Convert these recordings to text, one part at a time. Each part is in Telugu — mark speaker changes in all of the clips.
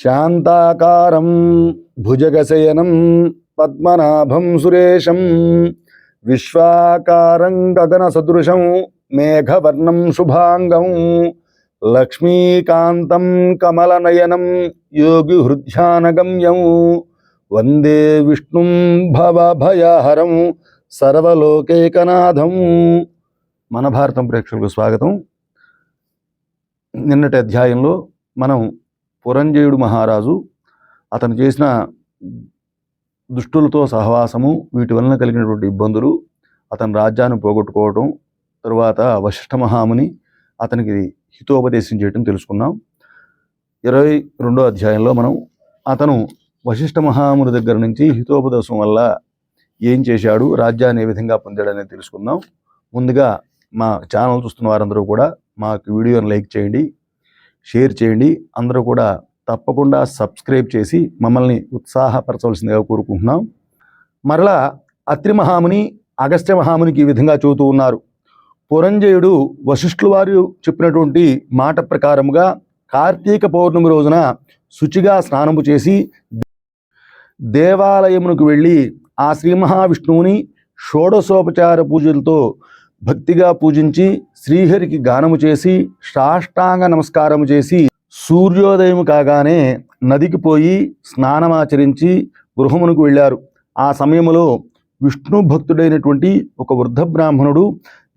Speaker 1: శాంతాకారం భుజగశయనం పద్మనాభం సురేశం విశ్వాకారం గగన సదృశం మేఘవర్ణం శుభాంగం లక్ష్మీకాంతం కమలనయనం యోగి హృద్యానగమ్యం వందే విష్ణుం భవభయహరం సర్వలోకైకనాథం. మన భారతం ప్రేక్షకులకు స్వాగతం. నిన్నటి అధ్యాయంలో మనం పురంజయుడు మహారాజు అతను చేసిన దుష్టులతో సహవాసము, వీటి వలన కలిగినటువంటి ఇబ్బందులు, అతని రాజ్యాన్ని పోగొట్టుకోవటం, తరువాత వశిష్ఠ మహాముని అతనికి హితోపదేశం చేయటం తెలుసుకున్నాం. 22వ అధ్యాయంలో మనం అతను వశిష్ఠ మహాముని దగ్గర నుంచి హితోపదేశం వల్ల ఏం చేశాడు, రాజ్యాన్ని ఏ విధంగా పొందాడనేది తెలుసుకుందాం. ముందుగా మా ఛానల్ చూస్తున్న వారందరూ కూడా మాకు వీడియోని లైక్ చేయండి, షేర్ చేయండి. అందరూ కూడా తప్పకుండా సబ్స్క్రైబ్ చేసి మమ్మల్ని ఉత్సాహపరచవలసిందిగా కోరుకుంటున్నాం. మరలా అత్రి మహాముని అగస్త్య మహామునికి ఈ విధంగా చెబుతూ ఉన్నారు. పురంజయుడు వశిష్ఠుల వారు చెప్పినటువంటి మాట ప్రకారముగా కార్తీక పౌర్ణమి రోజున శుచిగా స్నానము చేసి దేవాలయమునకు వెళ్ళి ఆ శ్రీ మహావిష్ణువుని షోడశోపచార పూజలతో భక్తిగా పూజించి శ్రీహరికి గానము చేసి సాష్టాంగ నమస్కారము చేసి సూర్యోదయం కాగానే నదికి పోయి స్నానమాచరించి గృహమునకు వెళ్ళారు. ఆ సమయంలో విష్ణు భక్తుడైనటువంటి ఒక వృద్ధ బ్రాహ్మణుడు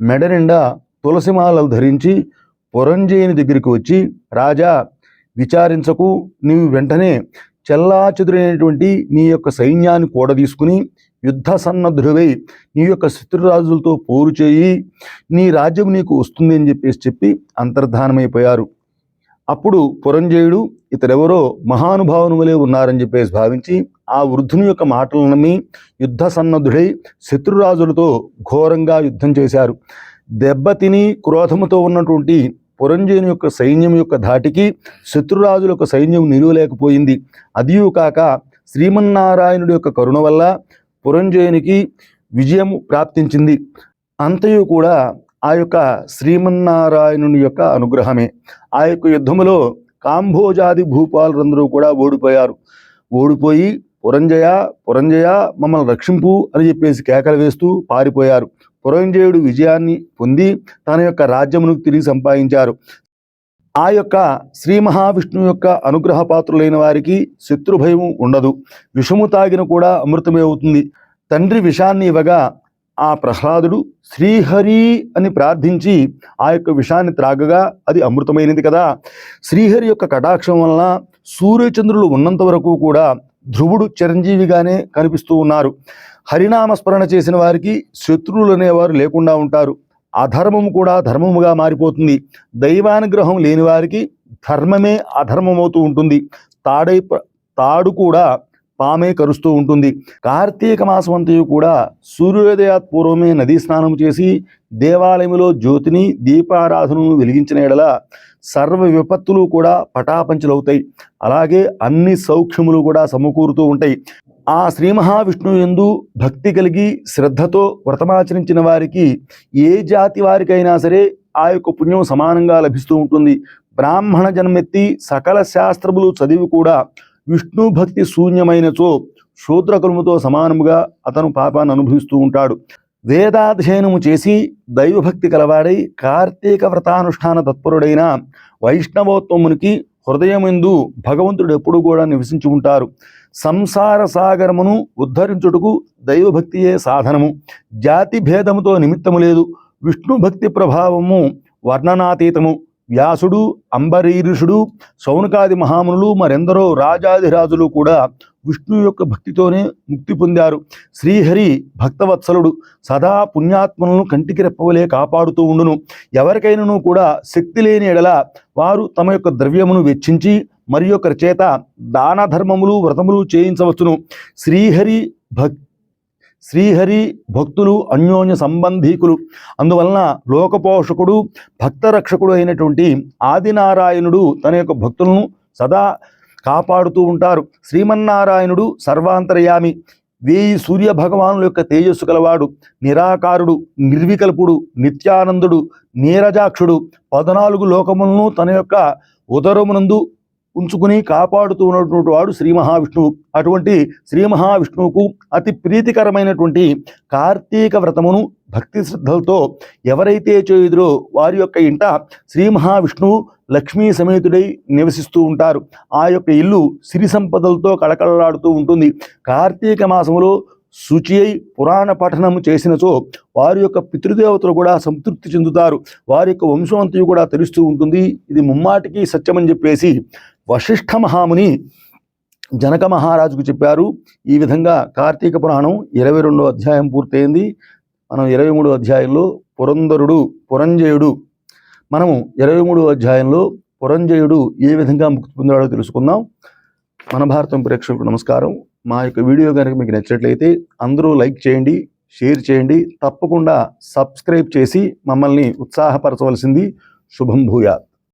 Speaker 1: మెడ నిండా తులసిమాలలు ధరించి పురంజయుని దగ్గరికి వచ్చి, రాజా విచారించకు, నీవు వెంటనే చెల్లాచెదురైనటువంటి నీ యొక్క సైన్యాన్ని కూడదీసుకుని యుద్ధ సన్నద్ధుడివై నీ యొక్క శత్రురాజులతో పోరు చేయి, నీ రాజ్యం నీకు వస్తుంది అని చెప్పి అంతర్ధానమైపోయారు. అప్పుడు పురంజయుడు ఇతరెవరో మహానుభావుని వలె ఉన్నారని చెప్పేసి భావించి ఆ వృద్ధుని యొక్క మాటలు నమ్మి యుద్ధ సన్నద్ధుడై శత్రురాజులతో ఘోరంగా యుద్ధం చేశారు. దెబ్బతిని క్రోధముతో ఉన్నటువంటి పురంజయుని యొక్క సైన్యం యొక్క ధాటికి శత్రురాజుల యొక్క సైన్యం నిలువలేకపోయింది. అదియూ కాక శ్రీమన్నారాయణుడి యొక్క కరుణ వల్ల పురంజయునికి విజయం ప్రాప్తించింది. అంతయు కూడా ఆ యొక్క శ్రీమన్నారాయణుని యొక్క అనుగ్రహమే. ఆ యొక్క యుద్ధములో కాంభోజాది భూపాలందరూ కూడా ఓడిపోయి పురంజయ పురంజయ మమ్మల్ని రక్షింపు అని చెప్పేసి కేకలు వేస్తూ పారిపోయారు. పురంజయుడు విజయాన్ని పొంది తన యొక్క రాజ్యమును తిరిగి సంపాదించారు. ఆ యొక్క శ్రీ మహావిష్ణువు యొక్క అనుగ్రహ పాత్రులైన వారికి శత్రుభయం ఉండదు. విషము తాగిన కూడా అమృతమే అవుతుంది. తండ్రి విషాన్ని ఇవ్వగా ఆ ప్రహ్లాదుడు శ్రీహరి అని ప్రార్థించి ఆ యొక్క విషాన్ని త్రాగగా అది అమృతమైనది కదా. శ్రీహరి యొక్క కటాక్షం వలన సూర్యచంద్రులు ఉన్నంత వరకు కూడా ధ్రువుడు చిరంజీవిగానే కనిపిస్తూ ఉన్నారు. హరినామస్మరణ చేసిన వారికి శత్రువులు అనేవారు లేకుండా ఉంటారు. అధర్మము కూడా ధర్మముగా మారిపోతుంది. దైవానుగ్రహం లేని వారికి ధర్మమే అధర్మమవుతూ ఉంటుంది. తాడు కూడా పామే కరుస్తూ ఉంటుంది. కార్తీక మాసం అంతయు కూడా సూర్యోదయాత్ పూర్వమే నదీ స్నానం చేసి దేవాలయంలో జ్యోతిని దీపారాధనను వెలిగించిన ఎడల సర్వ విపత్తులు కూడా పటాపంచలవుతాయి. అలాగే అన్ని సౌఖ్యములు కూడా సమకూరుతూ ఉంటాయి. ఆ శ్రీ మహావిష్ణువు యందు భక్తి కలిగి శ్రద్ధతో వ్రతమాచరించిన వారికి ఏ జాతి వారికైనా సరే ఆ యొక్క పుణ్యం సమానంగా లభిస్తూ ఉంటుంది. బ్రాహ్మణ జన్మెత్తి సకల శాస్త్రములు చదివి కూడా విష్ణు భక్తి శూన్యమైనచో శూద్రకులముతో సమానముగా అతను పాపాన్ని అనుభవిస్తూ ఉంటాడు. వేదాధ్యయనము చేసి దైవభక్తి కలవాడై కార్తీక వ్రతానుష్ఠాన తత్పరుడైన వైష్ణవోత్తమునికి హృదయమందు భగవంతుడు ఎప్పుడు కూడా నివసించి ఉంటారు. సంసార సాగరమును ఉద్ధరించుటకు దైవభక్తియే సాధనము. జాతి భేదముతో నిమిత్తము లేదు. విష్ణు భక్తి ప్రభావము వర్ణనాతీతము. వ్యాసుడు, అంబరీషుడు, శౌనకాది మహామునులు, మరెందరో రాజాదిరాజులు కూడా విష్ణు యొక్క భక్తితోనే ముక్తి పొందారు. శ్రీహరి భక్తవత్సలుడు, సదా పుణ్యాత్మలను కంటికి రెప్పవలే కాపాడుతూ ఉండును. ఎవరికైనాను కూడా శక్తి లేని ఎడల వారు తమ యొక్క ద్రవ్యమును వెచ్చించి మరి ఒకరి చేత దాన ధర్మములు వ్రతములు చేయించవచ్చును. శ్రీహరి భక్తులు అన్యోన్య సంబంధీకులు. అందువలన లోకపోషకుడు భక్తరక్షకుడు అయినటువంటి ఆదినారాయణుడు తన యొక్క భక్తులను సదా కాపాడుతూ ఉంటారు. శ్రీమన్నారాయణుడు సర్వాంతర్యామి. 1000 సూర్య భగవానుల యొక్క తేజస్సు కలవాడు. నిరాకారుడు, నిర్వికల్పుడు, నిత్యానందుడు, నీరజాక్షుడు. 14 లోకములను తన యొక్క ఉదరమునందు ఉంచుకుని కాపాడుతూ ఉన్నటువంటి వాడు శ్రీ మహావిష్ణువు. అటువంటి శ్రీ మహావిష్ణువుకు అతి ప్రీతికరమైనటువంటి కార్తీక వ్రతమును భక్తి శ్రద్ధలతో ఎవరైతే చేయుదురో వారి యొక్క ఇంట శ్రీ మహావిష్ణువు లక్ష్మీ సమేతుడై నివసిస్తూ ఉంటారు. ఆ యొక్క ఇల్లు సిరి సంపదలతో కళకళలాడుతూ ఉంటుంది. కార్తీక మాసములో శుచి అయి పురాణ పఠనము చేసినచో వారి యొక్క పితృదేవతలు కూడా సంతృప్తి చెందుతారు. వారి యొక్క వంశవంతయు కూడా తెలుస్తూ ఉంటుంది. ఇది ముమ్మాటికి సత్యమని చెప్పేసి వశిష్ఠ మహాముని జనక మహారాజుకు చెప్పారు. ఈ విధంగా కార్తీక పురాణం 22వ అధ్యాయం పూర్తయింది. మనం 23వ అధ్యాయంలో పురంజయుడు మనము 23వ అధ్యాయంలో పురంజయుడు ఏ విధంగా ముక్తి పొందాడో తెలుసుకుందాం. మన భారతం ప్రేక్షకులకు నమస్కారం. మా యొక్క వీడియో కనుక మీకు నచ్చినట్లయితే అందరూ లైక్ చేయండి, షేర్ చేయండి, తప్పకుండా సబ్స్క్రైబ్ చేసి మమ్మల్ని ఉత్సాహపరచవలసింది. శుభం భూయాత్.